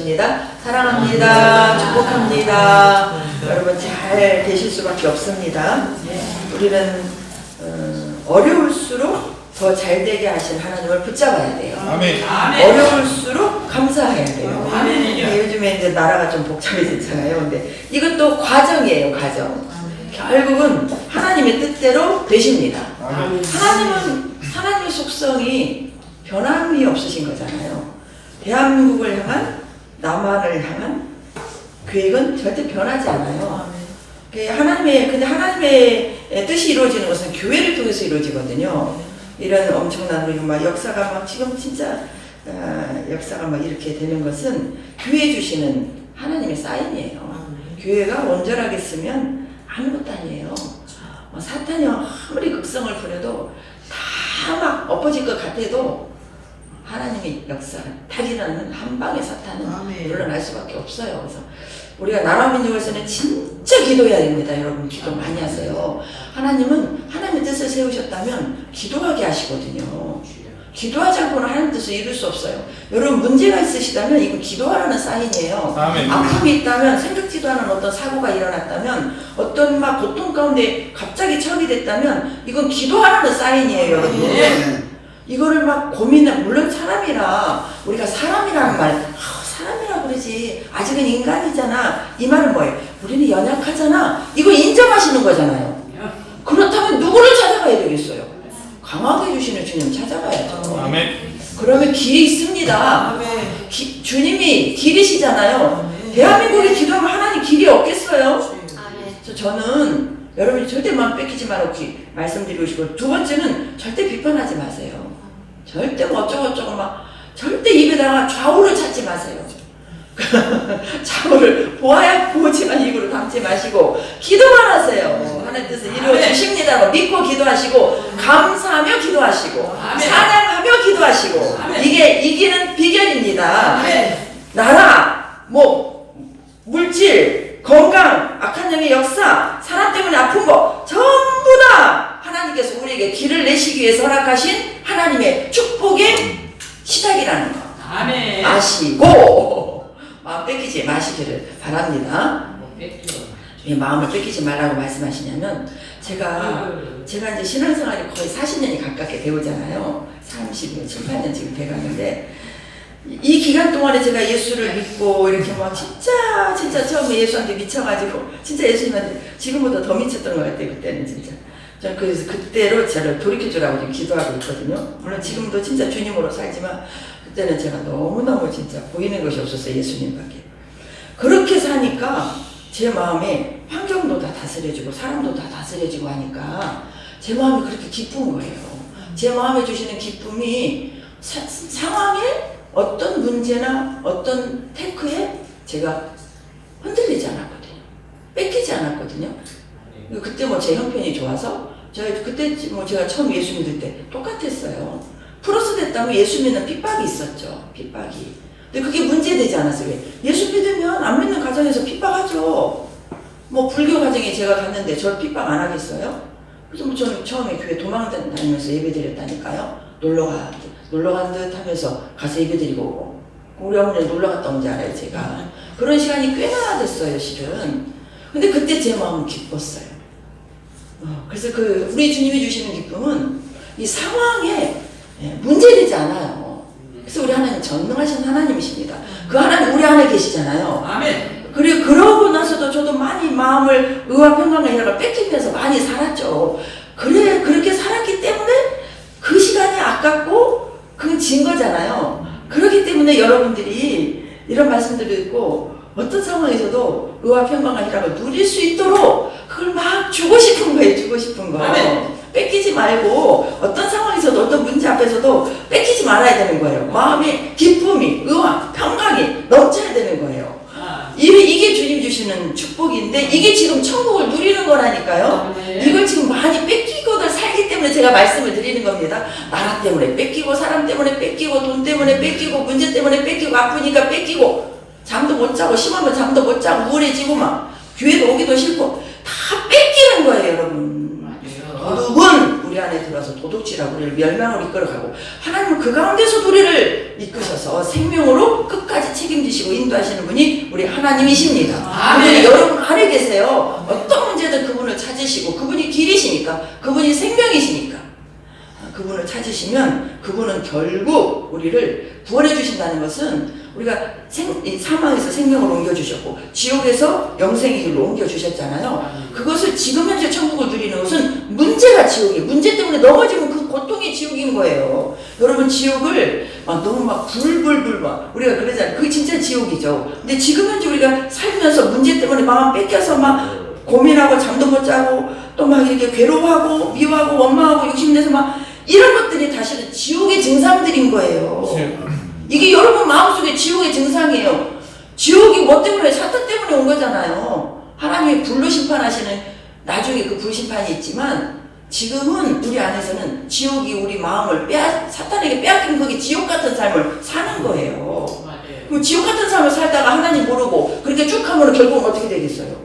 반갑습니다. 사랑합니다. 축복합니다. 여러분 잘 되실 수밖에 없습니다. 우리는 어려울수록 더 잘 되게 하신 하나님을 붙잡아야 돼요. 아멘. 어려울수록 감사해야 돼요. 아멘. 요즘에 이제 나라가 좀 복잡해졌잖아요. 근데 이것도 과정이에요, 과정. 결국은 하나님의 뜻대로 되십니다. 아멘. 하나님의 속성이 변함이 없으신 거잖아요. 대한민국을 향한, 남한을 향한 계획은 절대 변하지 않아요. 근데 하나님의 뜻이 이루어지는 것은 교회를 통해서 이루어지거든요. 이런 엄청난 우리 막 역사가 막 지금 진짜 역사가 막 이렇게 되는 것은 교회 주시는 하나님의 사인이에요. 교회가 온전하게 쓰면 아무것도 아니에요. 사탄이 아무리 극성을 부려도 다 막 엎어질 것 같아도 하나님의 역사, 달이라는 한 방의 사탄은 물러날 수밖에 없어요. 그래서 우리가 나라민족에서는 진짜 기도해야 됩니다. 여러분 기도 많이 하세요. 하나님은 하나님의 뜻을 세우셨다면 기도하게 하시거든요. 기도하지 않고는 하나님 뜻을 이룰 수 없어요. 여러분 문제가 있으시다면 이건 기도하라는 사인이에요. 아멘. 아픔이 있다면, 생각지도 않은 어떤 사고가 일어났다면, 어떤 막 고통 가운데 갑자기 처하게 됐다면 이건 기도하라는 사인이에요, 여러분. 이거를 막 물론 사람이라, 우리가 사람이라는 말, 사람이라 그러지, 아직은 인간이잖아, 이 말은 뭐예요? 우리는 연약하잖아, 이거 인정하시는 거잖아요. 그렇다면 누구를 찾아가야 되겠어요? 강하게 해주시는 주님 찾아가야죠. 아멘. 그러면 길이 있습니다. 주님이 길이시잖아요. 대한민국에 기도하면 하나님 길이 없겠어요? 그래서 저는 여러분이 절대 마음 뺏기지 말고 말씀드리고 싶고, 두 번째는 절대 비판하지 마세요. 절대 뭐 어쩌고저쩌고 막 절대 입에다가 좌우를 찾지 마세요. 좌우를 보지만 입으로 담지 마시고 기도만 하세요. 하나님 뜻을 이루어 주십니다. 믿고 기도하시고, 감사하며 기도하시고, 찬양하며 기도하시고, 이게 이기는 비결입니다. 나라, 물질, 건강, 악한 영의 역사, 사람 때문에 아픈 거 전부 다 하나님께서 우리에게 길을 내시기 위해서 허락하신 하나님의 축복의 시작이라는 거 아시고 마음 뺏기지 마시기를 바랍니다. 왜 마음을 뺏기지 말라고 말씀하시냐면, 제가 이제 신앙생활이 거의 40년이 가깝게 되오잖아요. 30년, 7, 8년 지금 돼가는데, 이 기간 동안에 제가 예수를 믿고 이렇게 막 진짜 처음에 예수한테 미쳐가지고 진짜 예수님한테 지금보다 더 미쳤던 것 같아요. 그때는 진짜. 저는 그래서 그때로 저를 돌이켜주라고 지금 기도하고 있거든요. 물론 지금도 진짜 주님으로 살지만 그때는 제가 너무너무 진짜 보이는 것이 없었어요. 예수님밖에. 그렇게 사니까 제 마음에 환경도 다 다스려지고 사람도 다 다스려지고 하니까 제 마음이 그렇게 기쁜 거예요. 제 마음에 주시는 기쁨이 상황에 어떤 문제나 어떤 테크에 제가 흔들리지 않았거든요. 뺏기지 않았거든요. 그때 제 형편이 좋아서, 그때 제가 처음 예수 믿을 때 똑같았어요. 플러스 됐다면 예수 믿는 핍박이 있었죠. 핍박이. 근데 그게 문제되지 않았어요. 왜? 예수 믿으면 안 믿는 가정에서 핍박하죠. 불교 가정에 제가 갔는데 저를 핍박 안 하겠어요? 그래서 저는 처음에 교회 도망다니면서 예배드렸다니까요. 놀러 간 듯 하면서 가서 예배드리고 오고. 우리 어머니는 놀러 갔다 온 줄 알아요, 제가. 그런 시간이 꽤나 됐어요, 실은. 근데 그때 제 마음은 기뻤어요. 그래서 우리 주님이 주시는 기쁨은 이 상황에 문제되지 않아요. 그래서 우리 하나님 전능하신 하나님이십니다. 그 하나님 우리 안에 계시잖아요. 아멘. 그리고 그러고 나서도 저도 많이 마음을 의와 평강과 희락을 뺏기면서 많이 살았죠. 그렇게 살았기 때문에 그 시간이 아깝고 그건 진 거잖아요. 그렇기 때문에 여러분들이 이런 말씀들을 듣고 어떤 상황에서도 의와 평강과 희락을 누릴 수 있도록 그걸 막 주고 싶은 거예요. 주고 싶은 거. 아멘. 뺏기지 말고 어떤 상황에서도 어떤 문제 앞에서도 뺏기지 말아야 되는 거예요. 마음의 기쁨이, 의와 평강이 넘쳐야 되는 거예요. 이게 주님 주시는 축복인데, 이게 지금 천국을 누리는 거라니까요. 이걸 지금 많이 뺏기고들 살기 때문에 제가 말씀을 드리는 겁니다. 나라 때문에 뺏기고, 사람 때문에 뺏기고, 돈 때문에 뺏기고, 문제 때문에 뺏기고, 아프니까 뺏기고, 잠도 못 자고, 심하면 잠도 못 자고, 우울해지고 교회도 오기도 싫고 다 뺏기는 거예요, 여러분. 도둑은 우리 안에 안에 들어와서 도둑질하고 우리를 멸망으로 이끌어가고, 하나님은 그 가운데서 우리를 이끄셔서 생명으로 끝까지 책임지시고 인도하시는 분이 우리 하나님이십니다. 그분이 여러분 안에 계세요. 어떤 문제든 그분을 찾으시고, 그분이 길이시니까, 그분이 생명이시니까, 그분을 찾으시면 그분은 결국 우리를 구원해 주신다는 것은, 우리가 사망에서 생명으로 옮겨주셨고 지옥에서 영생의 길로 옮겨주셨잖아요. 그것을 지금 현재 천국을 누리는 것은 문제가 지옥이에요. 문제 때문에 넘어지면 그 고통이 지옥인 거예요. 여러분, 지옥을 너무 막 불불불 막 우리가 그러잖아요. 그게 진짜 지옥이죠. 근데 지금 현재 우리가 살면서 문제 때문에 마음 뺏겨서 막 고민하고 잠도 못 자고 또 막 이렇게 괴로워하고 미워하고 원망하고 욕심내서 막 이런 것들이 다시는 지옥의 증상들인 거예요. 이게 여러분 마음속에 지옥의 증상이에요. 지옥이 뭐 때문에? 사탄 때문에 온 거잖아요. 하나님이 불로 심판하시는 나중에 그 불심판이 있지만, 지금은 우리 안에서는 지옥이 우리 마음을 사탄에게 빼앗긴 거기 지옥 같은 삶을 사는 거예요. 그럼 지옥 같은 삶을 살다가 하나님 모르고 그렇게 쭉 하면 결국은 어떻게 되겠어요?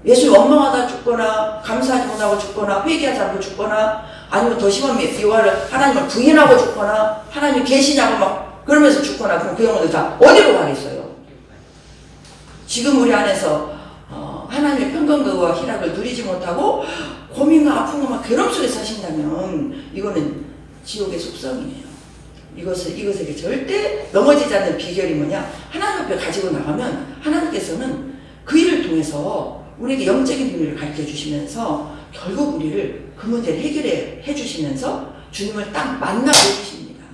예수 원망하다 죽거나, 감사하지 못하고 죽거나, 회개하지 않고 죽거나, 아니면 더 심하면 요한을 하나님을 부인하고 죽거나, 하나님 계시냐고 막 그러면서 죽거나, 그럼 그 영혼들 다 어디로 가겠어요? 지금 우리 안에서 하나님의 평강과 희락을 누리지 못하고 고민과 아픔과 막 괴로움 속에 사신다면 이거는 지옥의 속성이에요. 이것에게 절대 넘어지지 않는 비결이 뭐냐? 하나님 앞에 가지고 나가면 하나님께서는 그 일을 통해서 우리에게 영적인 비밀을 가르쳐 주시면서 결국 우리를 그 문제를 해결해 주시면서 주님을 딱 만나게 해주십니다.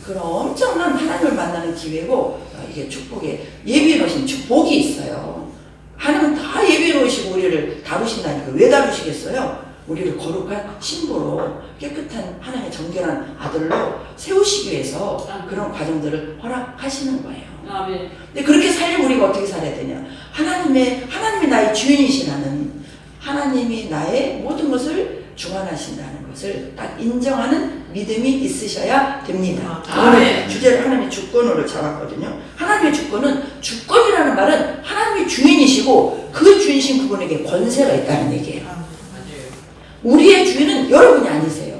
그런 엄청난 하나님을 만나는 기회고, 이게 축복에 예비해 놓으신 축복이 있어요. 하나님은 다 예비해 놓으시고 우리를 다루신다니까 왜 다루시겠어요? 우리를 거룩한 신부로 깨끗한 하나님의 정결한 아들로 세우시기 위해서 그런 과정들을 허락하시는 거예요. 근데 그렇게 살려면 우리가 어떻게 살아야 되냐? 하나님이 나의 주인이시라는, 하나님이 나의 모든 것을 주관하신다는 것을 딱 인정하는 믿음이 있으셔야 됩니다. 오늘 주제를 하나님의 주권으로 잡았거든요. 하나님의 주권은, 주권이라는 말은 하나님이 주인이시고 그 주인이신 그분에게 권세가 있다는 얘기예요. 우리의 주인은 여러분이 아니세요.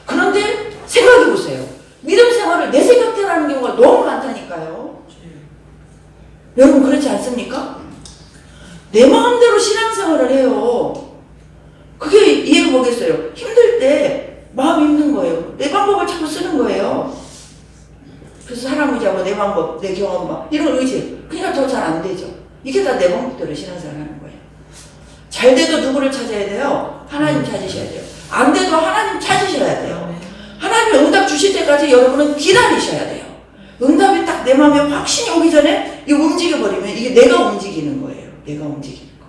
그런데 생각해 보세요. 믿음 생활을 내 생각대로 하는 경우가 너무 많다니까요. 여러분 그렇지 않습니까? 내 마음대로 신앙생활을 해요. 그게 이해가 뭐겠어요? 힘들 때 마음이 힘든 거예요. 내 방법을 자꾸 쓰는 거예요. 그래서 사람 의지하고 내 방법, 내 경험 막 이런 의지, 그러니까 더 잘 안 되죠. 이게 다 내 방법대로 신앙생활 하는 거예요. 잘 돼도 누구를 찾아야 돼요? 하나님 찾으셔야 돼요. 안 돼도 하나님 찾으셔야 돼요. 하나님이 응답 주실 때까지 여러분은 기다리셔야 돼요. 응답이 딱 내 마음에 확신이 오기 전에 이거 움직여버리면 이게 내가 움직이는 거예요. 내가 움직이는 거.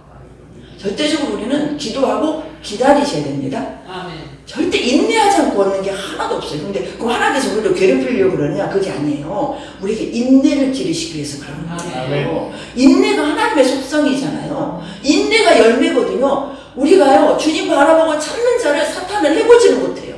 절대적으로 우리는 기도하고 기다리셔야 됩니다. 절대 인내하지 않고 얻는 게 하나도 없어요. 근데 그 하나님께서 우리를 괴롭히려고 그러느냐? 그게 아니에요. 우리에게 인내를 기르시기 위해서 그러는 거예요. 인내가 하나님의 속성이잖아요. 인내가 열매거든요. 우리가요, 주님 바라보고 참는 자를 사탄을 해보지는 못해요.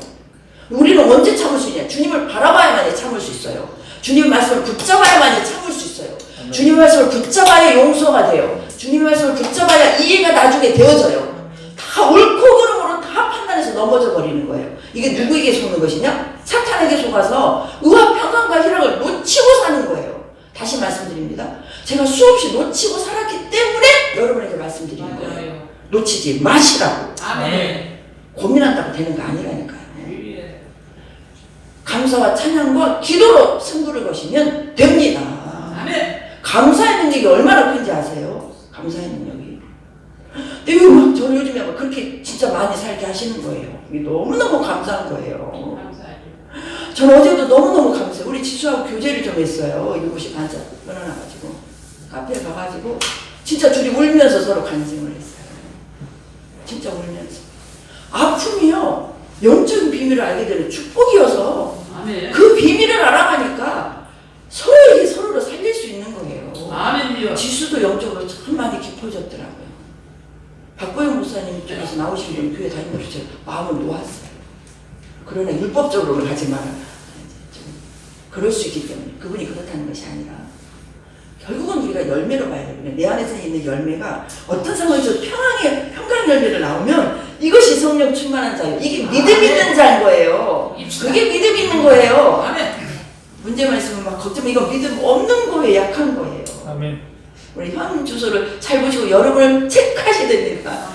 우리는 언제 참을 수 있냐? 주님을 바라봐야만이 참을 수 있어요. 주님 말씀을 붙잡아야만이 참을 수 있어요. 주님 말씀을 붙잡아야 용서가 돼요. 주님 말씀을 붙잡아야 이해가 나중에 되어져요. 다 옳고 그름으로 다 판단해서 넘어져 버리는 거예요. 이게 누구에게 속는 것이냐? 사탄에게 속아서 의와 평강과 희락을 놓치고 사는 거예요. 다시 말씀드립니다. 제가 수없이 놓치고 살았기 때문에 여러분에게 말씀드리는 거예요. 놓치지 마시라고. 고민한다고 되는 거 아니라니까요. 감사와 찬양과 기도로 승부를 거시면 됩니다. 감사의 능력이 얼마나 큰지 아세요? 감사의 능력이. 근데 저는 요즘에 막 그렇게 진짜 많이 살게 하시는 거예요. 이게 너무너무 감사한 거예요. 저는 어제도 너무너무 감사해요. 우리 지수하고 교제를 좀 했어요. 7시 반짝 끊어놔가지고 카페에 가가지고 진짜 둘이 울면서 서로 간증을 했어요. 진짜 울면서. 아픔이요, 영적인 비밀을 알게 되는 축복이어서 그 비밀을 알아가니까 서로에게 서로를 살릴 수 있는 거예요. 지수도 영적으로 참 많이 깊어졌더라고요. 박보영 목사님 쪽에서 나오신 분 교회 다니면서 제가 마음을 놓았어요. 그러나 율법적으로는 가지 마라. 그럴 수 있기 때문에 그분이 그렇다는 것이 아니라 결국은 우리가 열매로 봐야 돼요. 내 안에서 있는 열매가 어떤 상황에서 평강 열매를 나오면 이것이 성령 충만한 자유. 이게 믿음 있는 자인 거예요. 그게 믿음 있는 거예요. 문제만 있으면 막 걱정, 이거 믿음 없는 거예요. 약한 거예요. 아멘. 우리 현 주소를 잘 보시고 여러분을 체크하셔야 됩니다.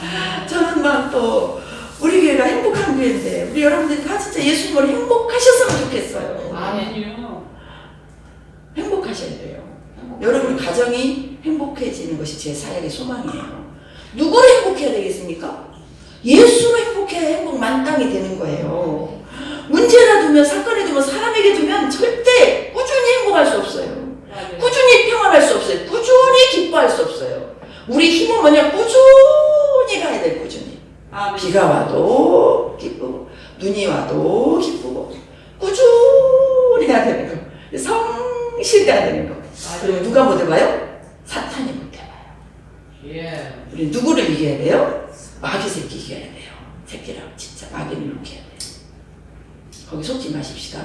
저는 막 또 우리 교회가 행복한 교회인데 우리 여러분들이 다 진짜 예수님으로 행복하셨으면 좋겠어요. 아멘이요. 행복하셔야 돼요. 여러분 가정이 행복해지는 것이 제 사역의 소망이에요. 누구를 행복해야 되겠습니까? 예수로 행복해야 행복 만땅이 되는 거예요. 문제나 두면, 사건에 두면, 사람에게 두면 절대 꾸준히 행복할 수 없어요. 꾸준히 평안할 수 없어요. 꾸준히 기뻐할 수 없어요. 우리 힘은 뭐냐? 꾸준히 가야 돼요. 꾸준히. 비가 와도 기쁘고 눈이 와도 기쁘고 꾸준히 해야 되는 거. 성실해야 되는 거. 그러면 누가 못 해봐요? 사탄이 못 해봐요. 우리 누구를 이겨야 돼요? 마귀 새끼 이겨야 돼요. 새끼라고 진짜 마귀를 이겨야 돼요. 거기 속지 마십시다.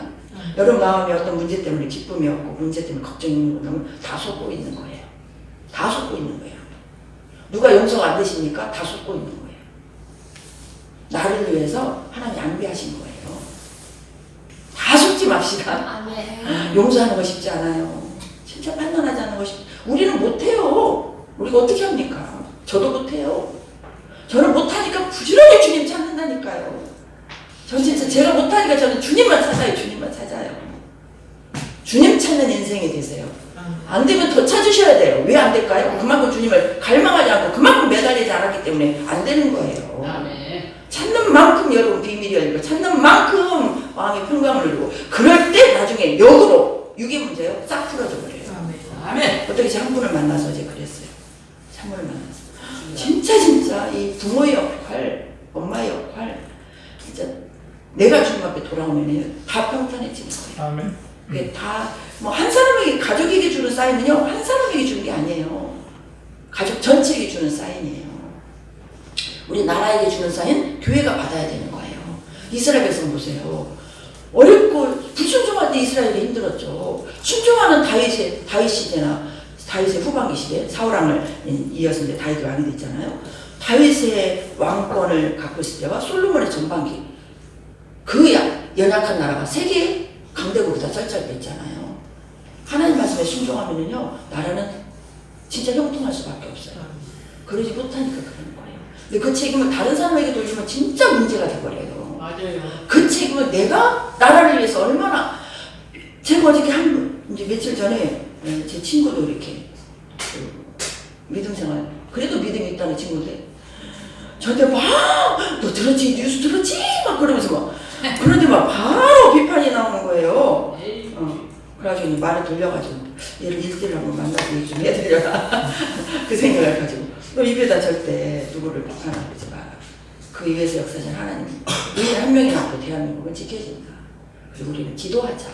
여러분 마음에 어떤 문제 때문에 기쁨이 없고 문제 때문에 걱정이 있는 거면 다 속고 있는 거예요. 다 속고 있는 거예요. 누가 용서가 안 되십니까? 다 속고 있는 거예요. 나를 위해서 하나님이 안배하신 거예요. 다 속지 맙시다. 용서하는 거 쉽지 않아요. 진짜 판단하지 않는 거 쉽지. 우리는 못해요. 우리가 어떻게 합니까? 저도 못해요. 저는 못하니까 부지런히 주님 찾는다니까요. 전 진짜 제가 못하니까 저는 주님만 찾아요. 주님만 찾아요. 주님 찾는 인생이 되세요. 안 되면 더 찾으셔야 돼요. 왜 안 될까요? 그만큼 주님을 갈망하지 않고 그만큼 매달리지 않았기 때문에 안 되는 거예요. 찾는 만큼 여러분 비밀이 열리고 찾는 만큼 마음의 평강을 누리고 그럴 때 나중에 역으로 육의 문제요 싹 풀어져 버려요. 어떻게 한 분을 만나서 어제 그랬어요. 한 분을 만나서 진짜 이 부모의 역할, 엄마의 역할 진짜 내가 주님 앞에 돌아오면 다 평탄해지는 거예요. 아멘. 그게 다 뭐 한 사람에게 가족에게 주는 사인은요 한 사람에게 주는 게 아니에요. 가족 전체에게 주는 사인이에요. 우리 나라에게 주는 사인 교회가 받아야 되는 거예요. 이스라엘 백성 보세요. 어렵고 불순종할 때 이스라엘이 힘들었죠. 순종하는 다윗 시대나 다윗의 후반기 시대 사울왕을 이었는데 다윗이 왕이 됐잖아요. 다윗의 왕권을 갖고 있을 때와 솔로몬의 전반기 그 연약한 나라가 세계 강대국으로 다 쩔쩔댔잖아요. 하나님 말씀에 순종하면요 나라는 진짜 형통할 수밖에 없어요. 그러지 못하니까 그러는 거예요. 근데 그 책임을 다른 사람에게 돌리면 진짜 문제가 돼버려요. 맞아요. 그 책임을 내가 나라를 위해서 얼마나 제가 어저께 이제 며칠 전에 제 친구도 이렇게 믿음 생활 그래도 믿음이 있다는 친구인데 저한테 막 너 들었지? 뉴스 들었지? 막 그러면서 막 그런데 막 바로 비판이 나오는 거예요. 그래가지고 말을 돌려가지고 얘를 일대일 한번 만나서 얘기 좀 해드려라 그 생각을 가지고 너 입에다 절대 누구를 비판하고 그러지 마라. 그 위에서 역사진 하나님 우리 한 명이 낳고 대한민국은 지켜진다. 그리고 우리는 기도하자.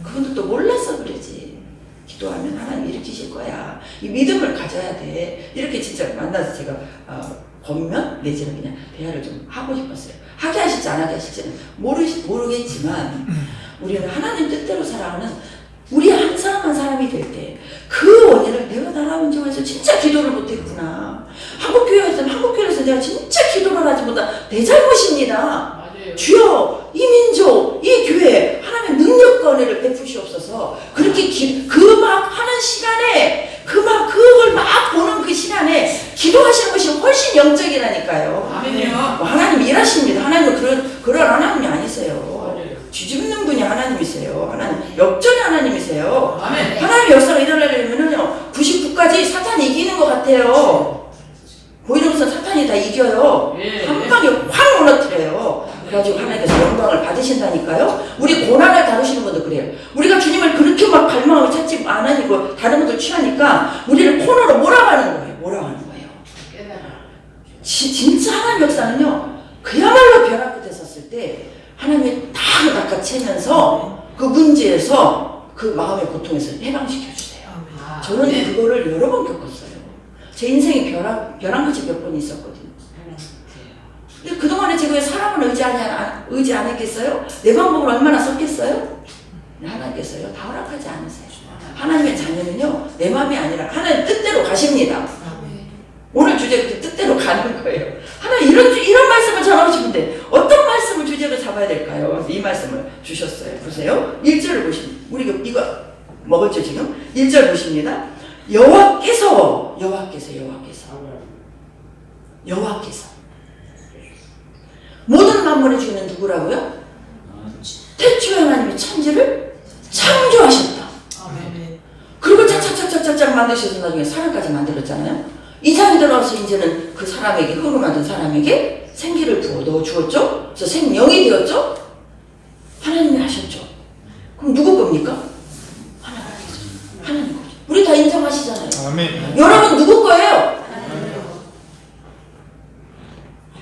그분들도 몰라서 그러지. 기도하면 하나님 일으키실 거야. 이 믿음을 가져야 돼. 이렇게 진짜 만나서 제가 권면 내지는 그냥 대화를 좀 하고 싶었어요. 하게 하실지 안 하게 하실지는 모르겠지만 우리는 하나님 뜻대로 살아가는 우리 한 사람 한 사람이 될 때 그 원인을 내가 나라 민족에서 진짜 기도를 못했구나. 한국교회에서 내가 진짜 기도를 하지 못한 내 잘못입니다. 맞아요. 주여 이 민족 이 교회 하나님의 능력과 은혜를 베푸시옵소서. 그렇게 그 막 하는 시간에 그걸 막 보는 그 시간에 기도하시는 것이 훨씬 영적이라니까요. 아멘이요. 하나님 일하십니다. 하나님은 그런 하나님이 아니세요. 맞아요. 뒤집는 분이 하나님이세요. 하나님 역전의 하나님이세요. 아멘. 하나님의 역사가 일어나려면요 99까지 사탄이 이기는 것 같아요. 보이면서 사탄이 다 이겨요. 한 방에 확 무너뜨려요. 그래가지고 하나님께서 영광을 받으신다니까요. 우리 고난을 다루시는 분도 그래요. 우리가 주님을 그렇게 막 갈망하고 찾지 않으니까 다른 분들 취하니까 우리를 코너로 몰아가는 거예요. 진짜 하나님 역사는요 그야말로 벼랑 끝에 섰을 때 하나님이 다 낚아채면서 그 문제에서 그 마음의 고통에서 해방시켜주세요. 저는 그거를 여러 번 겪었어요. 제 인생에 벼랑 끝이 몇 번 있었거든요. 근데 그동안에 제가 왜 사람을 의지 안 했겠어요? 내 방법을 얼마나 썼겠어요? 하나님께서요 다 허락하지 않으세요. 하나님의 자녀는요 내 마음이 아니라 하나님 뜻대로 가십니다. 오늘 주제 그 뜻대로 가는 거예요. 하나님 이런 말씀 나오고 싶은데 어떤 말씀을 주제로 잡아야 될까요? 그래서 이 말씀을 주셨어요. 보세요. 1절을 보시면 우리 이거 먹었죠 지금? 1절 보십니다. 여호와께서 모든 만물의 주인은 누구라고요? 태초에 하나님이 천지를 창조하셨다. 그리고 착착착착착 만드셔서 나중에 사람까지 만들었잖아요. 이 장에 들어가서 이제는 그 사람에게, 흙으로 만든 사람에게 생기를 부어 넣어 주었죠. 그래서 생명이 되었죠. 하나님이 하셨죠. 그럼 누구 겁니까? 하나님 거죠. 우리 다 인정하시잖아요. 아멘. 여러분 누구 거예요?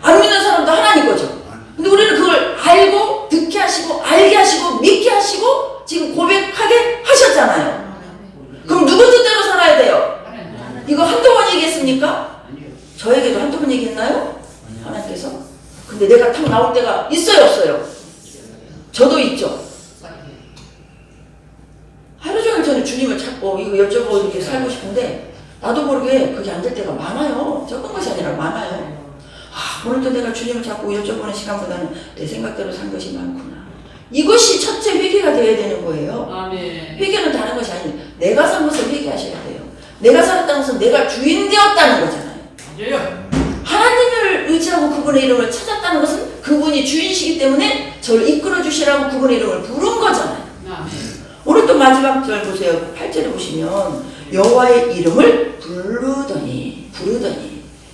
안 믿는 사람도 하나님 거죠. 근데 우리는 그걸 알고 듣게 하시고 알게 하시고 믿게 하시고 지금 고백하게 하셨잖아요. 그럼 누구 뜻대로 살아야 돼요? 이거 한두 번 얘기했습니까? 저에게도 한두 번 얘기했나요? 하나님께서? 근데 내가 탁 나올 때가 있어요 없어요? 저도 있죠. 하루 종일 저는 주님을 찾고 이거 여쭤보고 이렇게 살고 싶은데 나도 모르게 그게 안 될 때가 많아요. 적은 것이 아니라 많아요. 오늘도 내가 주님을 찾고 여쭤보는 시간보다는 내 생각대로 산 것이 많구나. 이것이 첫째 회개가 되어야 되는 거예요. 아멘. 회개는 다른 것이 아니에요. 내가 산 것을 회개하셔야 돼요. 내가 살았다는 것은 내가 주인 되었다는 거잖아요. 맞아요. 하나님을 의지하고 그분의 이름을 찾았다는 것은 그분이 주인이시기 때문에 저를 이끌어 주시라고 그분의 이름을 부른 거잖아요. 아멘. 오늘 또 마지막 절 보세요. 8절에 보시면 여호와의 이름을 부르더니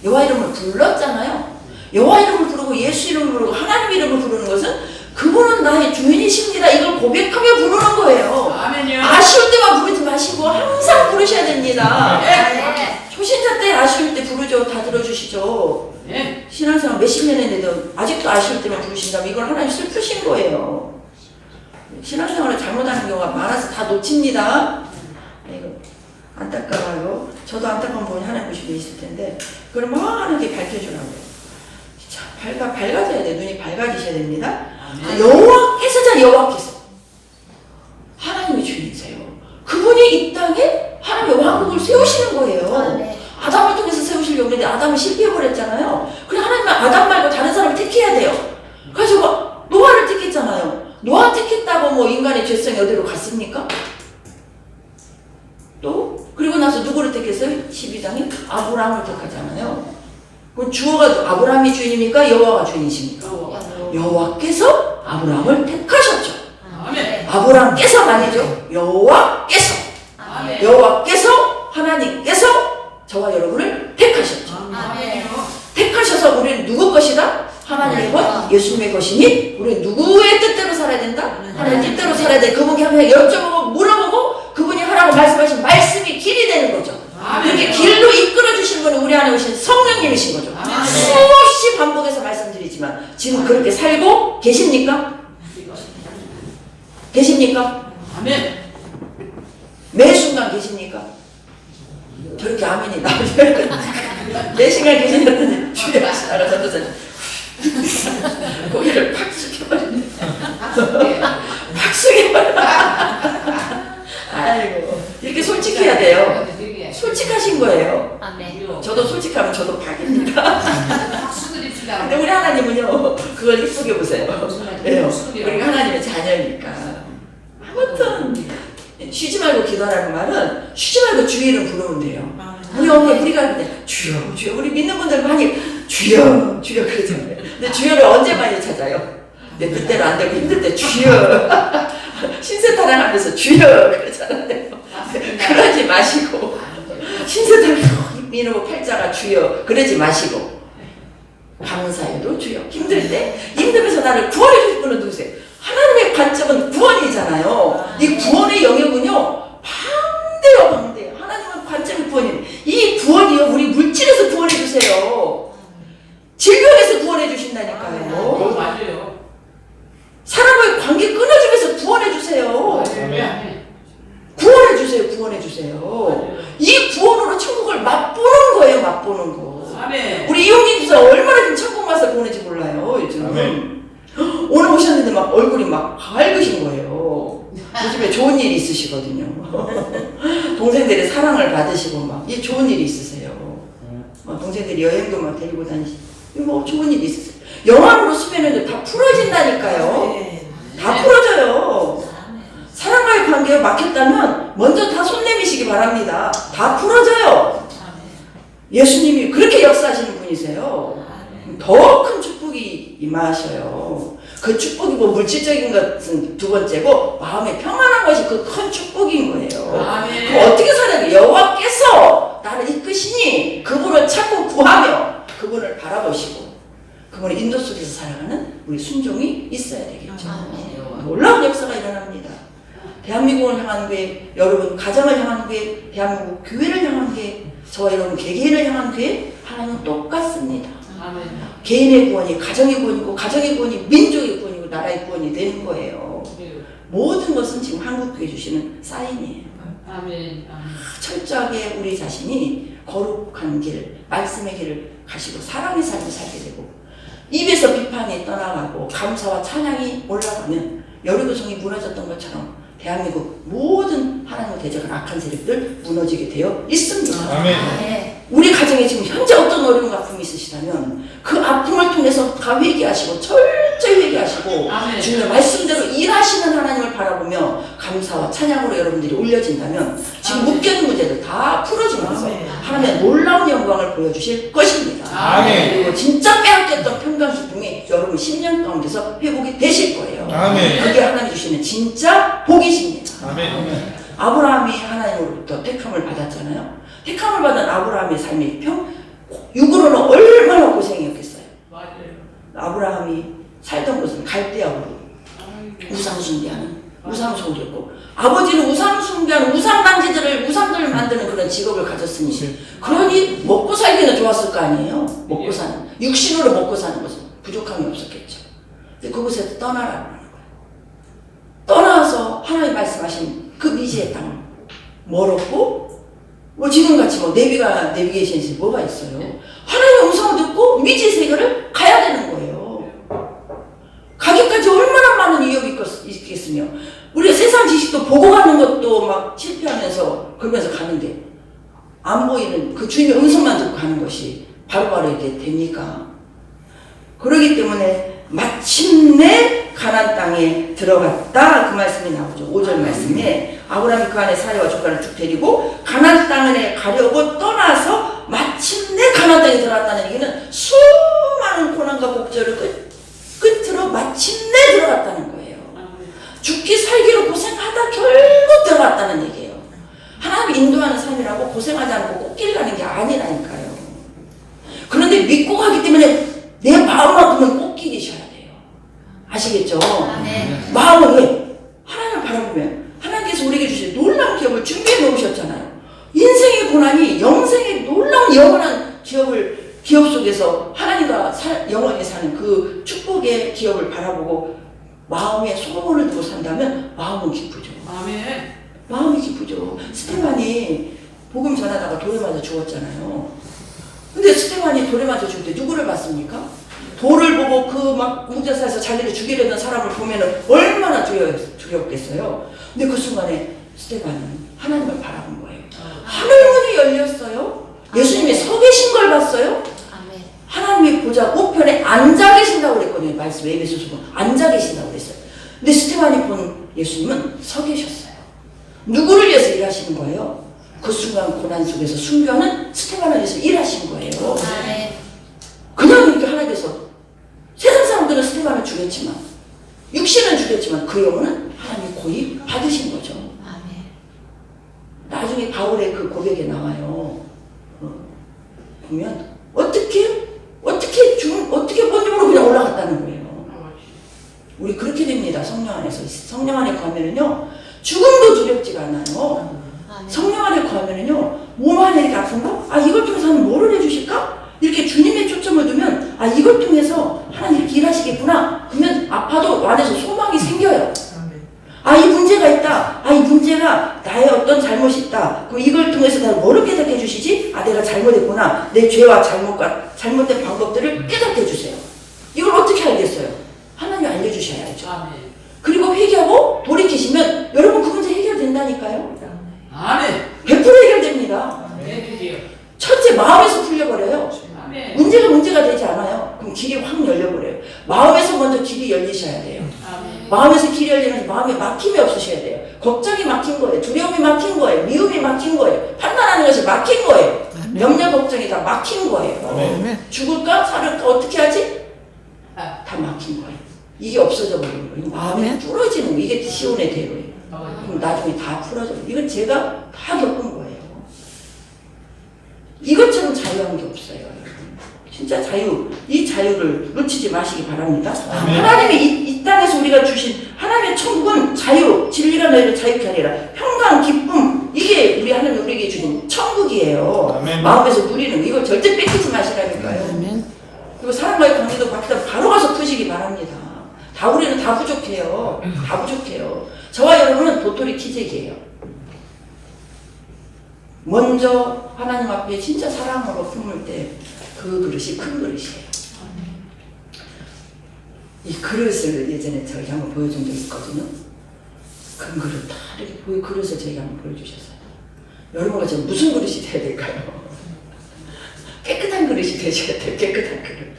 여호와 이름을 불렀잖아요. 여호와 이름을 부르고 예수 이름을 부르고 하나님 이름을 부르는 것은 그분은 나의 주인이십니다. 이걸 고백하며 부르는 거예요. 아멘이요. 아쉬울 때만 부르지 마시고 항상 부르셔야 됩니다. 네. 초신자 때 아쉬울 때 부르죠. 다 들어주시죠. 네. 신앙생활 몇십 년 했는데도 아직도 아쉬울 때만 부르신다면 이건 하나님 슬프신 거예요. 신앙생활을 잘못하는 경우가 많아서 다 놓칩니다. 이거 안타까워요. 저도 안타까운 부분이 하나님 보실 때 있을 텐데 그걸 막 하나님께 밝혀주라고요. 밝아져야 돼. 눈이 밝아지셔야 됩니다. 여호와께서 하나님의 주인이세요. 그분이 이 땅에 하나님의 왕국을 세우시는 거예요. 아담을 통해서 세우시려고 했는데 아담은 실패해버렸잖아요. 그래 하나님은 아담 말고 다른 사람을 택해야 돼요. 그래서 노아를 택했잖아요. 노아 택했다고 뭐 인간의 죄성이 어디로 갔습니까? 또 그리고 나서 누구를 택했어요? 12장에 아브라함을 택하잖아요. 그럼 주어가 아브라함이 주인입니까? 여호와가 주인이십니까? 여호와께서 아브라함을 택하셨죠. 아멘. 아브라함께서가 아니죠. 여호와께서. 아멘. 여호와께서 하나님께서 저와 여러분을 택하셨죠. 아멘. 택하셔서 우리는 누구 것이다? 하나님의 것, 예수님의 것이니 우리는 누구의 뜻대로 살아야 된다? 하나님 뜻대로 살아야 돼. 그분께 항상 여쭤보고 물어보고 그분이 하라고 말씀하신 말씀이 길이 되는 거죠. 그렇게 길로 이끌어 주신 분은 우리 안에 오신 성령님이신 거죠. 수없이 반복해서 말씀드리지만 지금 그렇게 살고 계십니까? 계십니까? 아멘. 매 순간 계십니까? 저렇게 아멘이 나오죠. 매 순간 계신다더니 주여 하시다가 전도사님 고개를 팍 숙여버리네. 팍 숙여버려. 아이고 이렇게 솔직해야 돼요. 솔직하신 거예요. 저도 솔직하면 저도 팍입니다. 근데 우리 하나님은요 그걸 이쁘게 보세요. 왜요? 우리가 하나님의 자녀니까. 아무튼 쉬지 말고 기도하라는 말은 쉬지 말고 주의 이름 부르면 돼요. 우리 어머니 우리가 그냥 주여 우리 믿는 분들 많이 주여 그러잖아요. 근데 주여를 언제 많이 찾아요? 근데 그때는 안 되고 힘들 때 주여 신세타령하면서 주여 그러잖아요. 그러지 마시고 신세타령 이놈의 팔자가 주여 그러지 마시고 감사해도 주여. 힘들 때 힘들면서 나를 구원해 주실 분은 누구세요? 하나님의 관점은 구원이잖아요. 이 구원의 영역은요 방대요. 하나님은 관점이 구원이에요. 이 구원이요 우리 물질에서 구원해 주세요. 질병에서 구원해 주신다니까요. 맞아요. 사람과의 관계 끊어주면서 구원해 주세요. 구원해 주세요. 구원해 주세요. 이 구원으로 천국을 맛보는 거예요. 맛보는 거. 아멘. 우리 이용진 기사 얼마나 지금 천국 맛을 보는지 몰라요. 요즘. 아멘. 오늘 오셨는데 막 얼굴이 막 밝으신 거예요. 요즘에 좋은 일이 있으시거든요. 동생들의 사랑을 받으시고 막 이 좋은 일이 있으세요. 동생들이 여행도 막 데리고 다니시고 뭐 좋은 일이 있으세요. 영화로 쓰면은 다 풀어진다니까요. 다 풀어져요. 사람과의 관계가 막혔다면 먼저 다 손 내미시기 바랍니다. 다 풀어져요. 예수님이 그렇게 역사하시는 분이세요. 더 큰 축복이 임하셔요. 그 축복이 뭐 물질적인 것은 두 번째고 마음에 평안한 것이 그 큰 축복인 거예요. 그 어떻게 살아야 돼? 여호와께서 나를 이끄시니 그분을 찾고 구하며 그분을 바라보시고 그분의 인도 속에서 살아가는 우리 순종이 있어야 되겠죠. 놀라운 역사가 일어납니다. 대한민국을 향한 교회, 여러분 가정을 향한 교회, 대한민국 교회를 향한 교회, 저와 여러분 개개인을 향한 교회 하나님은 똑같습니다. 개인의 구원이 가정의 구원이고 가정의 구원이 민족의 구원이고 나라의 구원이 되는 거예요. 모든 것은 지금 한국교회 주시는 사인이에요. 철저하게 우리 자신이 거룩한 길, 말씀의 길을 가시고 사랑의 삶을 살게 되고 입에서 비판이 떠나가고 감사와 찬양이 올라가면 여리고성이 무너졌던 것처럼 대한민국 모든 하나님을 대적한 악한 세력들 무너지게 되어 있습니다. 아멘. 우리 가정에 지금 현재 어떤 어려움과 아픔이 있으시다면 그 아픔을 통해서 다 회개하시고 철저히 회개하시고 주님의 말씀대로 일하시는 하나님을 바라보며 감사와 찬양으로 여러분들이 올려진다면 지금 묶여있는 문제들 다 풀어지면서 하나님의 놀라운 영광을 보여주실 것입니다. 아멘. 그리고 진짜 빼앗겼던 평강 기쁨이 여러분 10년 가운데서 회복이 되실 거예요. 아멘. 그게 하나님 주시는 진짜 복이십니다. 아멘. 아브라함이 하나님으로부터 택함을 받았잖아요. 택함을 받은 아브라함의 삶이 육으로는 얼마나 고생이었겠어요. 아브라함이 살던 곳은 갈대아우로 우상 숭배하는 우상숭배였고 아버지는 우상 숭배하는 우상단지들을 우상들을 만드는 그런 직업을 가졌으니 그러니 먹고 살기는 좋았을 거 아니에요. 먹고 사는 육신으로 먹고 사는 것은 부족함이 없었겠죠. 근데 그곳에서 떠나라고 하는 거예요. 떠나서 하나님 말씀하신 그 미지의 땅을 멀었고 뭐 지금같이 뭐 내비게이션에서 뭐가 있어요. 하나님의 음성을 듣고 미지의 세계를 가야 되는 거예요. 가기까지 얼마나 많은 위협이 있겠으며 우리가 세상 지식도 보고 가는 것도 막 실패하면서 그러면서 가는데 안 보이는 그 주님의 음성만 듣고 가는 것이 바로바로 이렇게 됩니까? 그러기 때문에 마침내 가나안 땅에 들어갔다 그 말씀이 나오죠. 5절 말씀에 아브라함이 그 안에 사례와 조카를 쭉 데리고 가나안 땅에 가려고 떠나서 마침내 가나안 땅에 들어갔다는 얘기는 수많은 고난과 곡절을 끝으로 마침내 들어갔다는 거예요. 죽기 살기로 고생하다 결국 들어갔다는 얘기예요. 하나님이 인도하는 삶이라고 고생하지 않고 꽃길 가는 게 아니라니까요. 그런데 믿고 가기 때문에 내 마음만큼은 꽃길이셔야 돼요. 아시겠죠? 마음은 왜? 하나님을 바라보면 하나님께서 우리에게 주신 놀라운 기업을 준비해 놓으셨잖아요. 인생의 고난이 영생의 놀라운 영원한 기업 속에서 하나님과 영원히 사는 그 축복의 기업을 바라보고 마음에 소원을 두고 산다면 마음은 기쁘죠. 마음이 기쁘죠. 스테반이 복음 전하다가 돌에 맞아 죽었잖아요. 근데 스테반이 돌에 맞아 죽을 때 누구를 봤습니까? 돌을 보고 그 막 무자사에서 자기를 죽이려는 사람을 보면은 얼마나 두려웠겠어요. 근데 그 순간에 스테반은 하나님을 바라본 거예요. 하늘문이 열렸어요. 예수님이 서 계신 걸 봤어요. 하나님의 보좌 우편에 앉아 계신다고 그랬거든요. 말씀 에베소서 보면 앉아 계신다고 그랬어요. 근데 스테반이 본 예수님은 서 계셨어요. 누구를 위해서 일하시는 거예요? 그 순간 고난 속에서 순교하는 스테반을 위해서 일하신 거예요. 그냥 이렇게 하나님께서 세상 사람들은 스테반을 죽였지만 육신은 죽였지만 그 영혼은 하나님이 고이 받으신 거죠. 나중에 바울의 그 고백에 나와요. 보면 어떻게 본능으로 그냥 올라갔다는 거예요. 우리 그렇게 됩니다. 성령 안에서. 성령 안에 거하면은요 죽음도 두렵지가 않아요. 성령 안에 거하면은요 몸 안에 이렇게 아픈 거? 아 이걸 통해서 하나님 뭐를 해주실까? 이렇게 주님의 초점을 두면 아 이걸 통해서 하나님 이렇게 일하시겠구나. 그러면 아파도 안에서 소망이 생겨요. 아 이 문제가 있다. 아 이 문제가 나의 어떤 잘못이 있다. 그럼 이걸 통해서 나를 뭐를 깨닫게 해주시지? 아 내가 잘못했구나. 내 죄와 잘못과 잘못된 방법들을 깨닫게 해주세요. 이걸 어떻게 알겠어요? 하나님이 알려주셔야죠. 그리고 회개하고 돌이키시면 여러분 그 문제 해결된다니까요. 100% 해결됩니다. 첫째 마음에서 풀려버려요. 문제가 되지 않아요. 그럼 길이 확 열려버려요. 열리셔야 돼요. 아멘. 마음에서 길이 열리면서 마음에 막힘이 없으셔야 돼요. 걱정이 막힌 거예요. 두려움이 막힌 거예요. 미움이 막힌 거예요. 판단하는 것이 막힌 거예요. 염려 걱정이 다 막힌 거예요. 아멘. 죽을까 살을까 어떻게 하지? 아. 다 막힌 거예요. 이게 없어져 버리는 거예요. 마음이 아멘. 뚫어지는 거예요. 이게 시온의 대로예요. 그럼 나중에 다 풀어져요. 이건 제가 다 겪은 거예요. 이것처럼 자유한 게 없어요. 여러분. 진짜 자유, 이 자유를 놓치지 마시기 바랍니다. 아멘. 하나님이 이 땅에서 우리가 주신 하나님의 천국은 자유, 진리가 너희를 자유케 하리라. 평강, 기쁨, 이게 우리 하나님 우리에게 주신 천국이에요. 아멘. 마음에서 누리는 거. 이거 절대 뺏기지 마시라니까요. 아멘. 그리고 사람과의 관계도 바뀌다 바로 가서 푸시기 바랍니다. 다 우리는 다 부족해요. 다 부족해요. 저와 여러분은 도토리 키재기예요. 먼저 하나님 앞에 진짜 사랑으로 품을 때 그 그릇이 큰 그릇이에요. 이 그릇을 예전에 저희 한번 보여준 적이 있거든요. 큰 그릇 다 이렇게 그릇을 저희가 한번 보여주셨어요. 여러분과 제가 무슨 그릇이 돼야 될까요? 깨끗한 그릇이 되셔야 돼요. 깨끗한 그릇.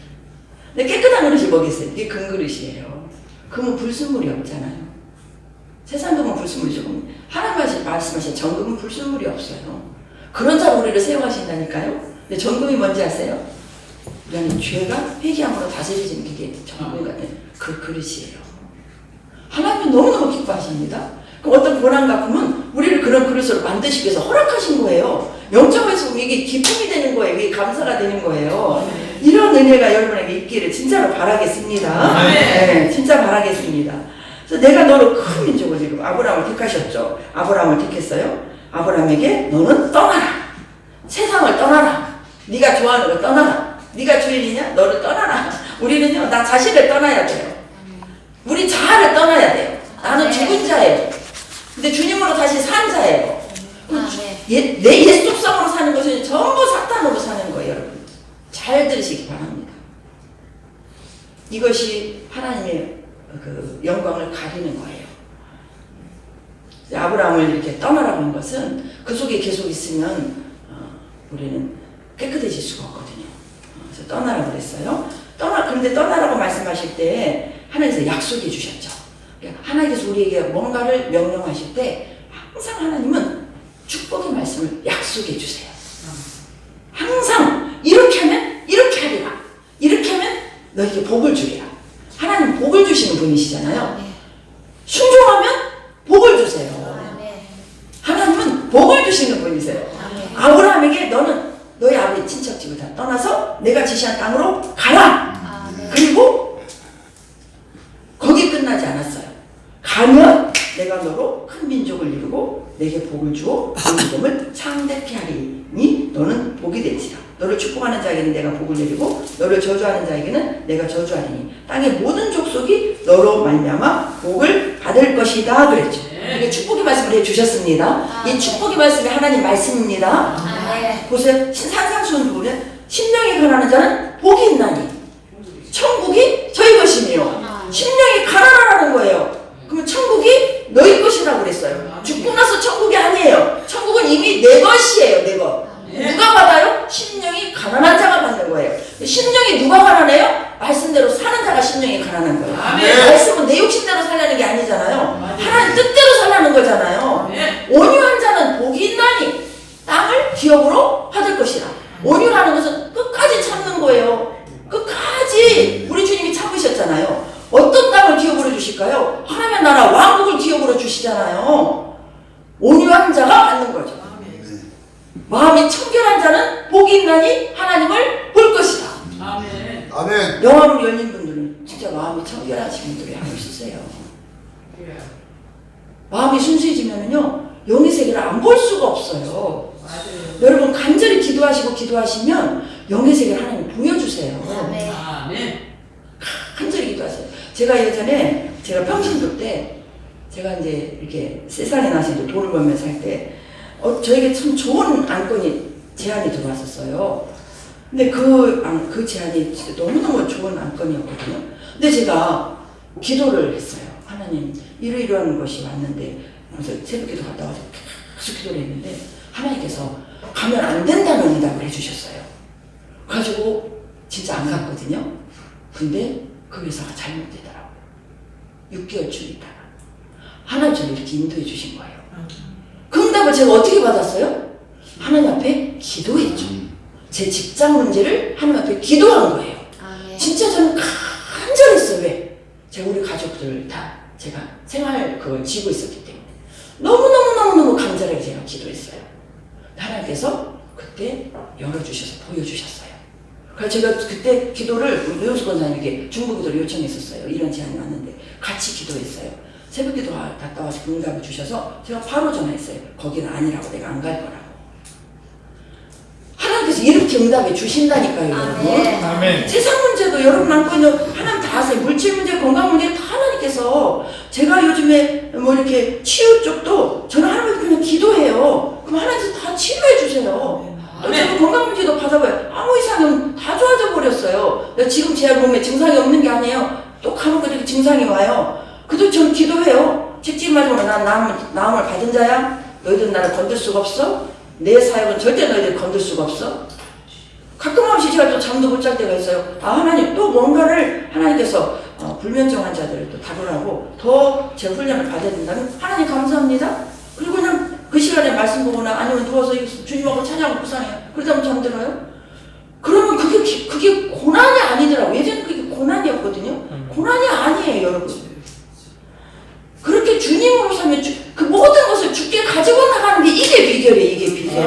근데 깨끗한 그릇이 뭐겠어요? 이게 금 그릇이에요. 금은 불순물이 없잖아요. 세상 금은 불순물이 조금 하나님 말씀하신 정금은 불순물이 없어요. 그런 자로 우리를 사용하신다니까요. 근데 정금이 뭔지 아세요? 우리 안에 죄가 회개함으로 다스려지는 게 정금 같은 그 그릇이에요. 하나님은 너무너무 기뻐하십니다. 그럼 어떤 고난과 금은 우리를 그런 그릇으로 만드시기 위해서 허락하신 거예요. 영적에서 이게 기쁨이 되는 거예요. 이게 감사가 되는 거예요. 이런 은혜가 여러분에게 있기를 진짜로 바라겠습니다. 네, 진짜 바라겠습니다. 그래서 내가 너를 큰 민족을 이루고 아브라함을 택하셨죠. 아브라함을 택했어요. 아브라함에게 너는 떠나라. 세상을 떠나라. 네가 좋아하는 걸 떠나라. 네가 주인이냐? 너를 떠나라. 우리는요, 나 자신을 떠나야 돼요. 우리 자아를 떠나야 돼요. 나는 죽은 자예요. 근데 주님으로 다시 산 자예요. 내 옛 속성으로 사는 것은 전부 사탄으로 사는 거예요, 여러분. 잘 들으시기 바랍니다. 이것이 하나님의 그 영광을 가리는 거예요. 아브라함을 이렇게 떠나라고 한 것은 그 속에 계속 있으면 우리는 깨끗해질 수가 없거든요. 그래서 떠나라고 그랬어요. 그런데 떠나라고 말씀하실 때 하나님께서 약속해 주셨죠. 하나님께서 우리에게 뭔가를 명령하실 때 항상 하나님은 축복의 말씀을 약속해 주세요. 항상 이렇게 하면 이렇게 하리라. 이렇게 하면 너에게 복을 주리라. 하나님 복을 주시는 분이시잖아요. 순종하면 복을 주세요. 하나님은 복을 주시는 분이세요. 아브라함에게 너는 너희 아버지 친척집을 다 떠나서 내가 지시한 땅으로 가라. 그리고 거기 끝나지 않았어요. 가면 내가 너로 큰 민족을 이루고 내게 복을 주어 그 이름을 창대케 하리니 너는 복이 될지라. 너를 축복하는 자에게는 내가 복을 내리고 너를 저주하는 자에게는 내가 저주하리니 땅의 모든 족속이 너로 말미암아 복을 받을 것이다 그랬죠. 이게 축복의 말씀을 해주셨습니다. 이 축복의 말씀이 하나님 말씀입니다. 보세요. 산상수훈 보면 심령이 가난한 자는 복이 있나니 천국이 저희 것이며 심령이 가난하라는 거예요. 그러면 천국이 너희 것이라고 그랬어요. 죽고 나서 천국이 아니에요. 천국은 이미 내 것이에요. 내 것. 누가 받아요? 심령이 가난한 자가 받는 거예요. 심령이 누가 가난해요? 말씀대로 사는 자가 심령이 가난한 거예요. 말씀은 내 욕심대로 살라는 게 아니잖아요. 하나님 뜻대로 살라는 거잖아요. 온유한 자는 복이 있나니 땅을 기업으로 받을 것이라. 온유라는 것은 끝까지 참는 거예요. 끝까지 우리 주님이 참으셨잖아요. 어떤 땅을 기업으로 주실까요? 하나님의 나라 왕국을 기업으로 주시잖아요. 온유한 자가 받는 거죠. 마음이 청결한 자는 복이 있나니 하나님을 볼 것이다. 아멘. 아멘. 영화로 열린 분들은 진짜 마음이 청결하신 분들이 하고 있으세요. 마음이 순수해지면요 영의 세계를 안 볼 수가 없어요. 맞아요. 여러분 간절히 기도하시면 영의 세계를 하나님 보여주세요. 아멘. 간절히 기도하세요. 제가 예전에 제가 평신도 때 제가 이제 이렇게 세상에 나서 이제 돈을 벌면서 할 때 저에게 참 좋은 안건이 제안이 들어왔었어요. 근데 그 제안이 진짜 너무너무 좋은 안건이었거든요. 근데 제가 기도를 했어요. 하나님 이러이러한 것이 왔는데 그래서 새벽기도 갔다 와서 계속 기도를 했는데 하나님께서 가면 안 된다는 응답을 해주셨어요. 그래가지고 진짜 안 갔거든요. 근데 그 회사가 잘못되더라고요. 6개월 줄 있다가 하나님 저를 이렇게 인도해 주신 거예요. 그 응답을 제가 어떻게 받았어요? 하나님 앞에 기도했죠. 제 직장 문제를 하나님 앞에 기도한 거예요. 진짜 저는 간절했어요. 왜? 제가 우리 가족들 다 제가 생활 그걸 지고 있었기 때문에 너무너무 간절하게 제가 기도했어요. 하나님께서 그때 열어주셔서 보여주셨어요. 그래서 제가 그때 기도를 노영수 권사님에게 중보기도를 요청했었어요. 이런 제안이 왔는데 같이 기도했어요. 새벽기도 갔다 와서 응답을 주셔서 제가 바로 전화했어요. 거기는 아니라고, 내가 안 갈 거라고. 하나님께서 이렇게 응답해 주신다니까요, 여러분. 아멘. 세상 문제도 여러분 안고 있는 하나님 다 아세요. 물질 문제, 건강 문제 다 하나님께서. 제가 요즘에 뭐 이렇게 치유 쪽도 저는 하나님께 그냥 기도해요. 그럼 하나님께서 다 치료해 주세요. 또 제가 건강 문제도 받아봐요. 아무 이상이 없는, 다 좋아져 버렸어요. 지금 제 몸에 증상이 없는 게 아니에요. 또 간혹 이렇게 증상이 와요. 그래도 전 기도해요. 책임 맞으면 난 나음을 받은 자야. 너희들 나를 건들 수가 없어. 내 사역은 절대 너희들 건들 수가 없어. 가끔씩 제가 또 잠도 못 잘 때가 있어요. 아, 하나님 또 뭔가를 하나님께서 불면증 환자들을 또 다루라고 더 제 훈련을 받아야 된다면 하나님 감사합니다. 그리고 그냥 그 시간에 말씀 보거나 아니면 누워서 주님하고 찬양하고 구상해요. 그러다 보면 잠들어요. 그러면 그게 고난이 아니더라고요. 예전에 그게 고난이었거든요. 고난이 아니에요, 여러분. 그렇게 주님으로 살면 그 모든 것을 주께 가지고 나가는 게 이게 비결이에요. 이게 비결.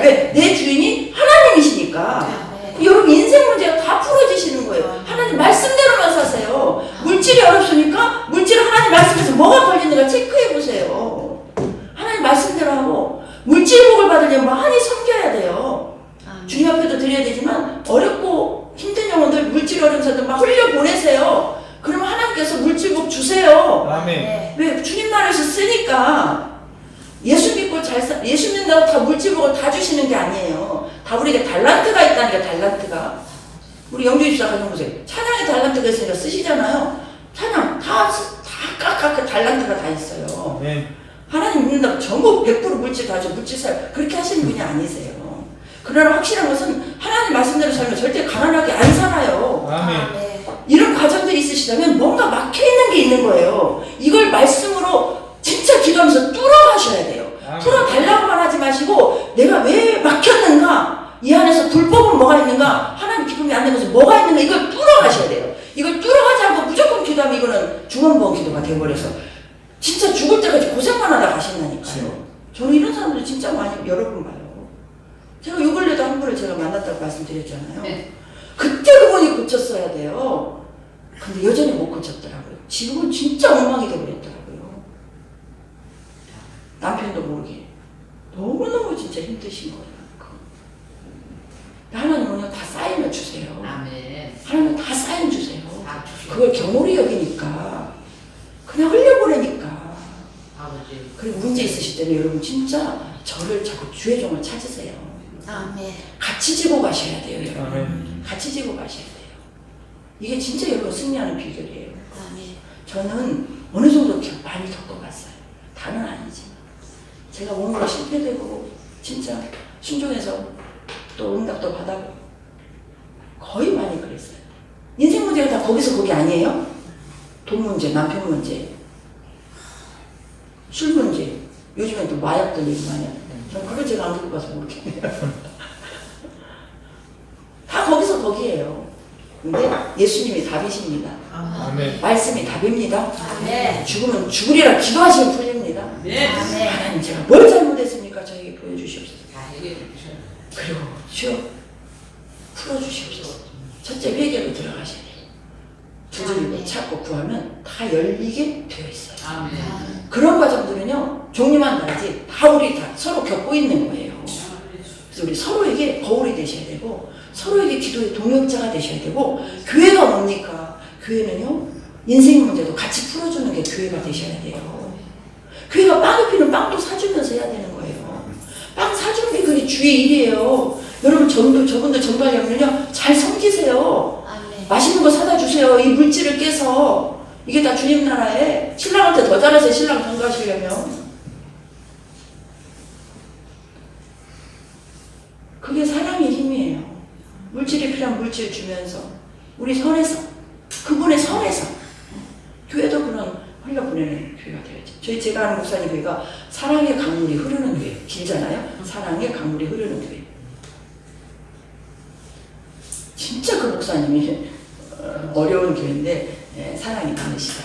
왜? 내 주인이 하나님이시니까. 여러분 인생 문제가 다 풀어지시는 거예요. 하나님 말씀대로만 사세요. 물질이 어렵으니까 물질을 하나님 말씀에서 뭐가 걸리는가 체크해 보세요. 하나님 말씀대로 하고 물질복을 받으려면 많이 섬겨야 돼요. 주님 앞에도 드려야 되지만 어렵고 힘든 영혼들, 물질 어려운 사람들 막 흘려보내세요. 그러면 하나님께서 물질복 주세요. 아멘. 왜? 주님 나라에서 쓰니까. 예수 믿고 예수 믿는다고 다 물질복을 다 주시는 게 아니에요. 다 우리에게 달란트가 있다니까, 달란트가. 우리 영주입사 가정보세요. 찬양의 달란트가 있으니까 쓰시잖아요. 찬양 다 달란트가 다 있어요. 아멘. 하나님 믿는다고 전부 100% 물질 다 줘, 물질 사요. 그렇게 하시는 분이 아니세요. 그러나 확실한 것은 하나님 말씀대로 살면 절대 가난하게 안 살아요. 아멘. 이런 과정들이 있으시다면 뭔가 막혀있는 게 있는 거예요. 이걸 말씀으로 진짜 기도하면서 뚫어가셔야 돼요. 풀어달라고만 하지 마시고 내가 왜 막혔는가, 이 안에서 불법은 뭐가 있는가, 하나님 기쁨이 안 되는 것은 뭐가 있는가, 이걸 뚫어가셔야 돼요. 이걸 뚫어가지 않고 무조건 기도하면 이거는 중원부원 기도가 되어버려서 진짜 죽을 때까지 고생만 하다 가신다니까요. 저는 이런 사람들 진짜 많이 여러 번 봐요. 제가 요 근래도 한 분을 제가 만났다고 말씀드렸잖아요. 네. 그때 그분이 고쳤어야 돼요. 근데 여전히 못 고쳤더라고요. 지금은 진짜 엉망이 되어버렸더라고요. 남편도 모르게. 너무너무 진짜 힘드신 거예요. 하나님은 다 쌓이면 주세요. 아멘. 하나님은 다 쌓이면 주세요. 다 주시고. 그걸 경홀히 여기니까 그냥 흘려보내니까. 아버지. 그리고 문제 있으실 때는 여러분 진짜 저를 자꾸 주의 종을 찾으세요. 아멘. 같이 지고 가셔야 돼요, 여러분. 아멘. 같이 지고 가셔야 돼요. 이게 진짜 여러분 승리하는 비결이에요. 아멘. 저는 어느 정도 많이 겪어봤어요. 다는 아니지만. 제가 몸으로 실패되고 진짜 순종해서 또 응답도 받아고 거의 많이 그랬어요. 인생 문제가 다 거기서 거기 아니에요? 돈 문제, 남편 문제, 술 문제, 요즘엔 또 마약들 얘기 많이 하는데 전 그걸 제가 안 겪어봐서 모르겠네요. 다 거기서 거기에요. 근데 예수님이 답이십니다. 아멘. 말씀이 답입니다. 아멘. 죽으면 죽으리라 기도하시면 풀립니다. 네. 아멘. 하나님 제가 뭘 잘못했습니까? 저에게 보여주시옵소서. 다 해결해 주셔. 그리고 주여 풀어주시옵소서. 첫째 회개로 들어가셔야 돼요. 두드리고 찾고 구하면 다 열리게 되어 있어요. 아멘. 그런 과정들은요 종류만 다르지 다 우리 다 서로 겪고 있는 거예요. 그래서 우리 서로에게 거울이 되셔야 되고 서로에게 기도의 동역자가 되셔야 되고, 교회가 뭡니까? 교회는요 인생 문제도 같이 풀어주는 게 교회가 되셔야 돼요. 교회가 빵이 피는 빵도 사주면서 해야 되는 거예요. 빵 사주는 게 그게 주의 일이에요. 여러분 저분들 전도하려면요 잘 섬기세요. 아멘. 맛있는 거 사다 주세요. 이 물질을 깨서. 이게 다 주님 나라에 신랑한테 더 잘해서 신랑 전도하시려면. 그게 사랑의 힘이에요. 물질이 필요한 물질 주면서 우리 선에서, 그분의 선에서. 교회도 그런 제가 아는 목사님 교회가 사랑의 강물이 흐르는 교회. 길잖아요. 사랑의 강물이 흐르는 교회. 진짜 그 목사님이 어려운 교회인데 사랑이 많으시다.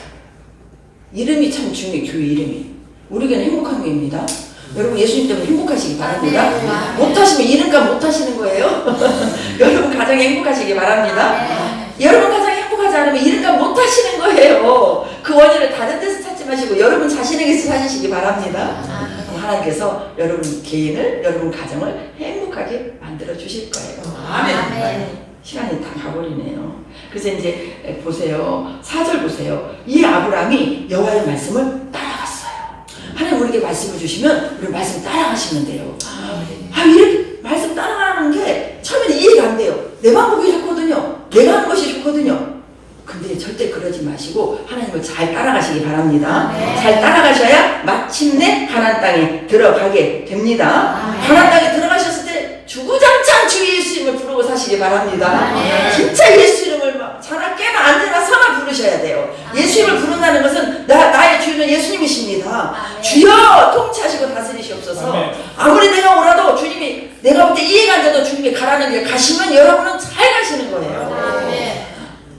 이름이 참 중요해요. 교회 이름이. 우리 교회는 행복한 교회입니다. 여러분 예수님 때문에 행복하시기 바랍니다. 못하시면 이름값 못하시는 거예요. 여러분 가정이 행복하시기 바랍니다. 여러분 가정이 행복하지 않으면 이름값 못하시는 거예요. 그 원인을 다른 데서 찾지 마시고 여러분 자신에게서 찾으시기 바랍니다. 하나님께서 여러분 개인을, 여러분 가정을 행복하게 만들어 주실 거예요. 아멘. 시간이 다 가버리네요. 그래서 이제 보세요. 4절 보세요. 이 아브라함이 여호와의 말씀을 따라갔어요. 하나님 우리에게 말씀을 주시면 우리 말씀 따라가시면 돼요. 이렇게 말씀 따라가는 게 처음에는 이해가 안 돼요. 내 방법이 좋거든요. 내가 하는 것이 좋거든요. 근데 절대 그러지 마시고 하나님을 잘 따라가시기 바랍니다. 잘 따라가셔야 마침내 하나님 땅에 들어가게 됩니다. 하나님 땅에 들어가셨을 때 주구장창 주 예수 이름을 부르고 사시기 바랍니다. 진짜 예수 이름을 막 자나 깨나 앉으나 서나 부르셔야 돼요. 예수 이름을 부른다는 것은 나의 주인은 예수님이십니다. 주여 통치하시고 다스리시옵소서. 아무리 내가 오라도 주님이 내가 볼 때 이해가 안 돼도 주님이 가라는 길 가시면 여러분은 잘 가시는 거예요.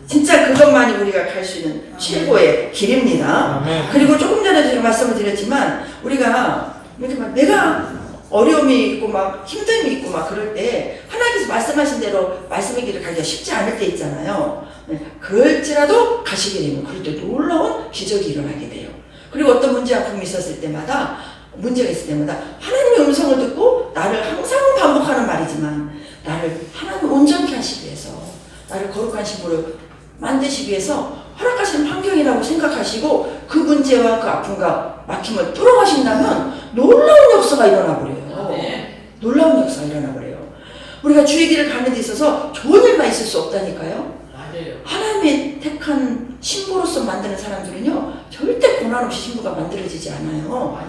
진짜 그것만이 우리가 갈 수 있는 최고의 길입니다. 그리고 조금 전에도 제가 말씀을 드렸지만 우리가 이렇게 막 내가 어려움이 있고 막 힘듦이 있고 막 그럴 때 하나님께서 말씀하신 대로 말씀의 길을 가기가 쉽지 않을 때 있잖아요. 그럴지라도 가시게 되면 그럴 때 놀라운 기적이 일어나게 돼요. 그리고 어떤 문제 아픔이 있었을 때마다 문제가 있을 때마다 하나님의 음성을 듣고 나를 항상 반복하는 말이지만 나를 하나님 온전케 하시기 위해서 나를 거룩한 신부로 만드시기 위해서 허락하시는 환경이라고 생각하시고 그 문제와 그 아픔과 막힘을 뚫어가신다면 놀라운 역사가 일어나버려요. 놀라운 역사가 일어나버려요. 우리가 주의 길을 가는 데 있어서 좋은 일만 있을 수 없다니까요. 하나님의 택한 신부로서 만드는 사람들은요 절대 고난 없이 신부가 만들어지지 않아요.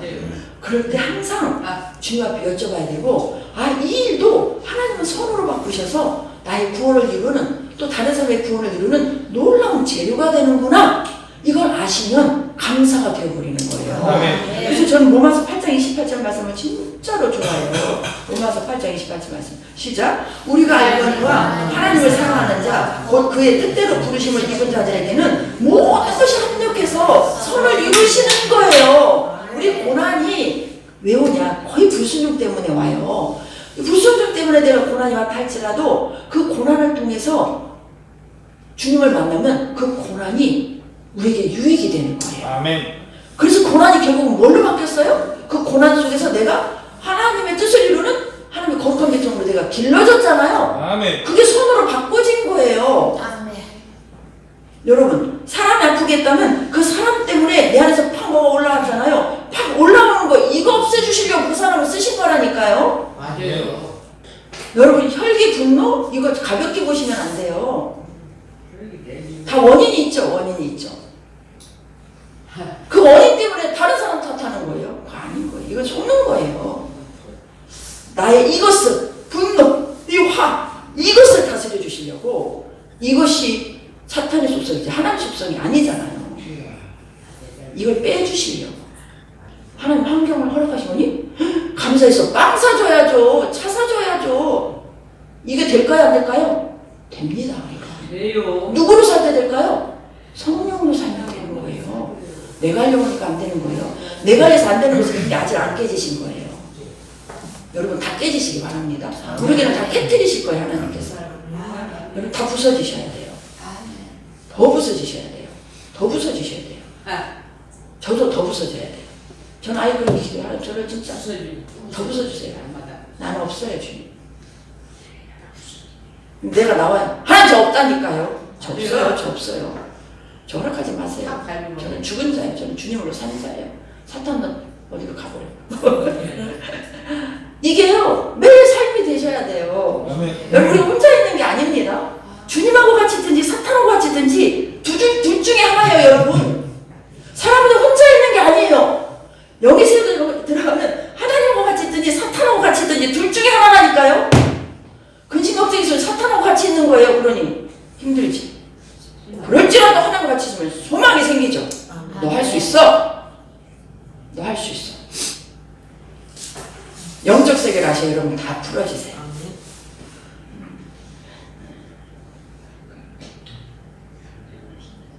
그럴 때 항상 주님 앞에 여쭤봐야 되고 이 일도 하나님은 선으로 바꾸셔서 나의 구원을 이루는 또 다른 사람의 구원을 이루는 놀라운 재료가 되는구나. 이걸 아시면 감사가 되어버리는 거예요. 그래서 저는 로마서 8장 28절 말씀을 진짜로 좋아해요. 로마서 8장 28절 말씀 시작. 우리가 알거니와 하나님을 사랑하는 자 곧 그의 뜻대로 부르심을 입은 자들에게는 모든 것이 합력해서 선을 이루시는 거예요. 우리 고난이 왜 오냐? 거의 불순종 때문에 와요. 불순종 때문에 내가 고난이 왔다 할지라도 그 고난을 통해서 주님을 만나면 그 고난이 우리에게 유익이 되는 거예요. 아멘. 그래서 고난이 결국은 뭘로 바뀌었어요? 그 고난 속에서 내가 하나님의 뜻을 이루는 하나님의 거룩한 계통으로 내가 길러졌잖아요. 아멘. 그게 손으로 바꿔진 거예요. 아멘. 여러분 사람이 아프게 했다면 그 사람 때문에 내 안에서 팍 뭐가 올라왔잖아요. 팍 올라오는 거 이거 없애주시려고 그 사람을 쓰신 거라니까요. 맞아요. 여러분 혈기 분노 이거 가볍게 보시면 안 돼요. 다 원인이 있죠. 원인이 있죠. 그 원인 때문에 다른 사람 탓하는 거예요? 그거 아닌 거예요. 이거 속는 거예요. 나의 이것을 분노, 이 화, 이것을 다스려 주시려고 이것이 사탄의 속성이지 하나님의 속성이 아니잖아요. 이걸 빼주시려고 하나님 환경을 허락하시더니 감사해서 빵 사줘야죠. 차 사줘야죠. 이게 될까요? 안 될까요? 됩니다. 왜요? 누구로 살때 될까요? 성령으로 살면 되는 거예요. 내가 하려고 하니까 안 되는 거예요. 내가 해서 안 되는 것은 아직 안 깨지신 거예요. 여러분 다 깨지시기 바랍니다. 우리에게는 다 깨뜨리실 거예요. 하나님께서. 여러분 다 부서지셔야 돼요. 더 부서지셔야 돼요. 더 부서지셔야 돼요. 저도 더 부서져야 돼요. 저는 아예 그렇게 기도해요. 저를 진짜 더 부서주세요. 나는 없어요. 주님. 내가 나와요. 하나님 저 없다니까요. 저 없어요. 저 없어요. 저 허락하지 마세요. 저는 죽은 자예요. 저는 주님으로 사는 자예요. 사탄은 어디로 가버려. 이게요. 매일 삶이 되셔야 돼요. 여러분 우리 혼자 있는 게 아닙니다. 주님하고 같이 있든지 사탄하고 같이 있든지 둘 중에 하나예요. 여러분. 사람은 혼자 있는 게 아니에요. 여기서 들어가면 하나님하고 같이 있든지 사탄하고 같이 있든지 둘 중에 하나라니까요. 근심 걱정이 있으면 사탄하고 같이 있는 거예요. 그러니 힘들지. 그럴지라도 하나님과 같이 있으면 소망이 생기죠. 너 할 수 있어. 이제 여러분 다 풀어주세요.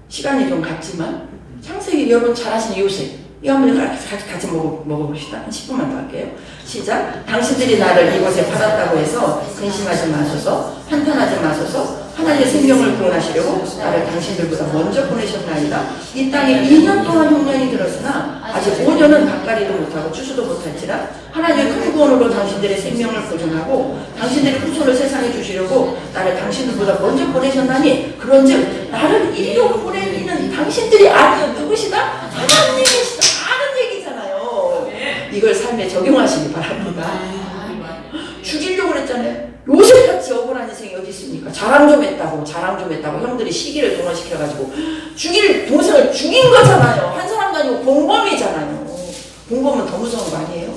시간이 좀 갔지만 창세기 여러분 잘 아시는 요셉 이거 한번 같이 먹어봅시다. 한 10분만 더 할게요. 시작. 당신들이 나를 이곳에 팔았다고 해서 근심하지 마소서, 한탄하지 마소서. 하나님의 생명을 구원하시려고 나를 당신들보다 먼저 보내셨나이다. 이 땅에 2년 동안 흉년이 들었으나 아직 5년은 가까이도 못하고 추수도 못할지라 하나님의 큰 구원으로 당신들의 생명을 보존하고 당신들의 후손을 세상에 주시려고 나를 당신들보다 먼저 보내셨나니 그런즉 나를 이리로 보내는 당신들이 누구시다? 하나님이시다. 아는 얘기잖아요. 이걸 삶에 적용하시기 바랍니다. 죽이려고 그랬잖아요. 요셉같이 억울한 인생이 어디 있습니까? 자랑 좀 했다고 형들이 시기를 동원시켜가지고 동생을 죽인 거잖아요. 한 사람도 아니고 공범이잖아요. 공범은 더 무서운 거 아니에요?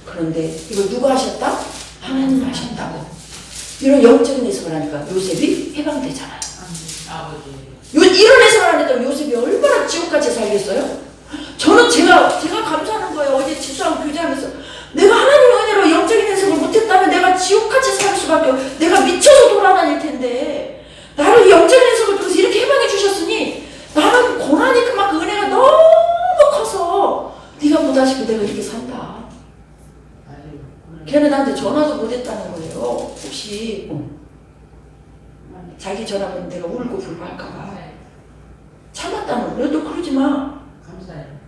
그런데 이걸 누가 하셨다? 하나님 하셨다고. 이런 영적인 해석을 하니까 요셉이 해방되잖아요. 이런 해석을 하니까 요셉이 얼마나 지옥같이 살겠어요? 저는 제가 감사하는 거예요. 어제 집사하고 교제하면서 내가 하나님의 은혜로 영적인 해석을 못했다면 내가 지옥같이 살 수밖에 없고 내가 미쳐서 돌아다닐 텐데 나를 영적인 해석을 통해서 이렇게 해방해 주셨으니 나는 고난이 그만큼 은혜가 너무 커서 네가 못하시고 내가 이렇게 산다. 걔는 나한테 전화도 못했다는 거예요. 혹시 자기 전화면 내가 울고 불고 할까봐 참았다는 거예요. 너 그러지 마. 감사해요.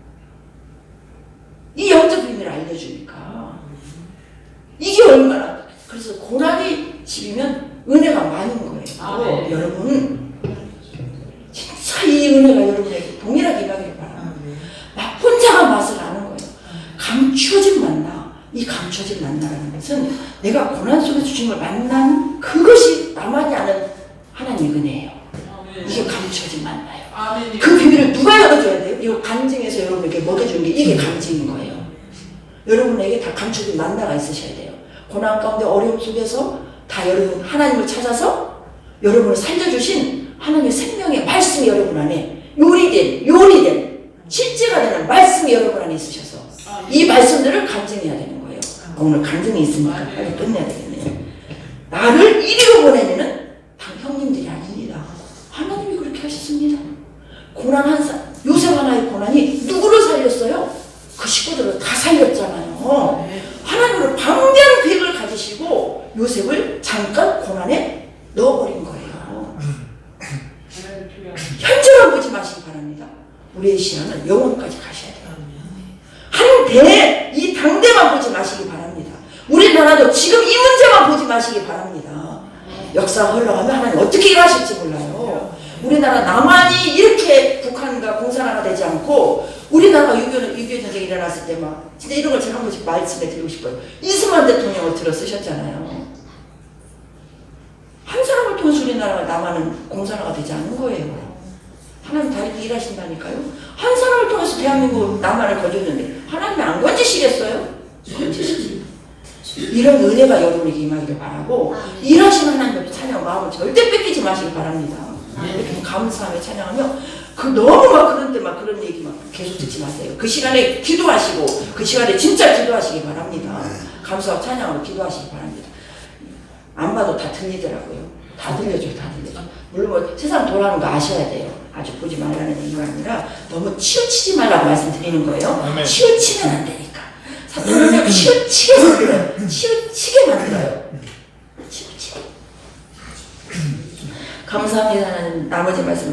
이 영적 비밀을 알려주니까 이게 얼마나 그래서 고난이 집이면 은혜가 많은 거예요. 여러분 진짜 이 은혜가 여러분에게 동일하게 임하기를 바랍니다. 막 혼자가 맛을 아는 거예요. 감추어진 만나. 이 감추어진 만나라는 것은 내가 고난 속에 주님을 만난 그것이 나만이 아는 하나님의 은혜예요. 이게 감추어진 만나예요. 그 비밀을 누가 열어줘야 돼요? 이거 간증해서 여러분에게 먹여주는 게 이게 간증인 거예요. 여러분에게 다 감추어진 만나가 있으셔야 돼요. 고난 가운데 어려움 속에서 다 여러분 하나님을 찾아서 여러분을 살려주신 하나님의 생명의 말씀이 여러분 안에 요리된 실제가 되는 말씀이 여러분 안에 있으셔서 이 말씀들을 간증해야 되는 거예요. 오늘 간증이 있으니까 빨리 끝내야 되겠네요. 나를 이리로 보내는 형님들이 아닙니다. 하나님이 그렇게 하셨습니다. 고난 요셉 하나의 고난이 누구를 살렸어요? 그 식구들을 다 살렸잖아요. 하나님은 방대한 계획을 가지시고 요셉을 잠깐 고난에 넣어버린 거예요. 현재만 보지 마시기 바랍니다. 우리의 신앙은 영혼까지 가셔야 돼요. 이 당대만 보지 마시기 바랍니다. 우리나라도 지금 이 문제만 보지 마시기 바랍니다. 역사가 흘러가면 하나님 어떻게 일하실지 몰라요. 우리나라 남한이 이렇게 북한과 공산화가 되지 않고 우리나라가 6.25 전쟁이 일어났을 때 막 진짜 이런 걸 제가 한 번씩 말씀해 드리고 싶어요. 이승만 대통령을 들어 쓰셨잖아요. 한 사람을 통해서 우리나라가 남한은 공산화가 되지 않는 거예요. 하나님 다르게 일하신다니까요. 한 사람을 통해서 대한민국 남한을 건졌는데 하나님이 안 건지시겠어요? 건지시지. 이런 은혜가 여러분에게 임하기를 바라고 일하시는 하나님의 찬양 마음을 절대 뺏기지 마시기 바랍니다. 이렇게 감사하며 찬양하며 너무 막 그런데 막 그런 얘기 막 계속 듣지 마세요. 그 시간에 기도하시고 그 시간에 진짜 기도하시기 바랍니다. 감사하고 찬양하고 기도하시기 바랍니다. 안 봐도 다 들리더라고요. 다 들려줘요. 물론 뭐 세상 돌아가는 거 아셔야 돼요. 아주 보지 말라는 얘기가 아니라 너무 치우치지 말라고 말씀드리는 거예요. 치우치면 안 되니까. 사탄은 치우치게 만들어요. 치우치게 만들어요. 치우치게. 감사합니다. 나머지 말씀